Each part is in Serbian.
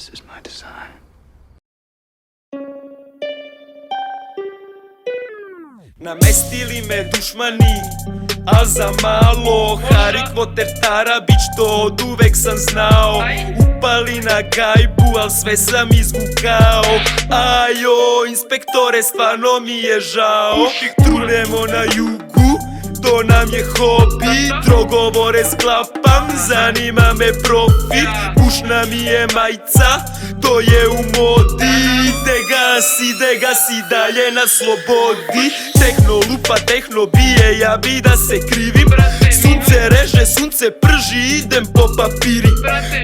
This is my design. Namestili me dušmani, a za malo Harry Potter Tarabić, to od uvek sam znao. Upali na gajbu, al sve sam izvukao. Ajo, inspektore, stvarno mi je žao. Trunemo na jugu, to nam je hobi. Dogovore sklapam, zanima me profit. Bušna mi je majica, to je u modi. De gasi dalje na slobodi. Tehno lupa, tehno bije, ja bi da se krivim. Sunce reže, sunce prži, idem po papiri.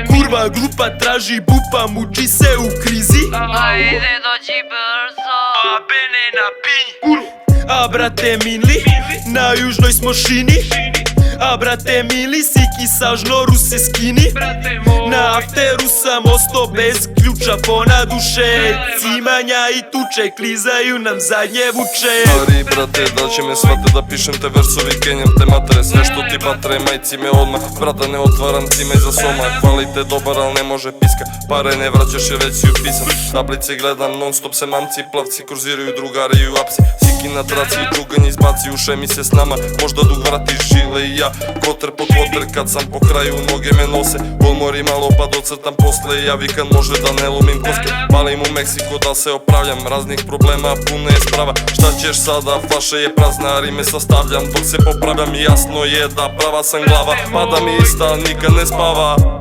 Kurva glupa traži bupa, muči se u krizi. Ajde dođi brzo, A bene na pinj. A brate mili, na južnoj smo šini. A brate mili, siki sa žnoru se skini. Na afteru sam ostao bez ključa, pona duše. Cimanja i tuče, klizaju nam zadnje vuče. Stari brate, da će me shvate da pišem te versovi, kenjam te matere. Sve što ti batre, majci me odmah. Brata ne otvaram cime za soma. Hvalite dobar, al ne može piska. Pare ne vraćaš jer već si upisan. Tablice gledam non stop, se mamci plavci kurziraju, drugari i apsi. Siki na traci, džuganj izbaci, uše mi se s nama. Možda dug vratiš žile i ja. Kvoter po kvoter, kad sam po kraju, noge me nose. Odmori malo pa docrtam posle, ja vikam može da ne lomim koske. Palim u Meksiko da se opravljam, raznih problema puno je sprava. Šta ćeš sada, flaše je prazna, rime sastavljam dok se popravljam. Jasno je da prava sam glava, pada mi ista, nikad ne spava.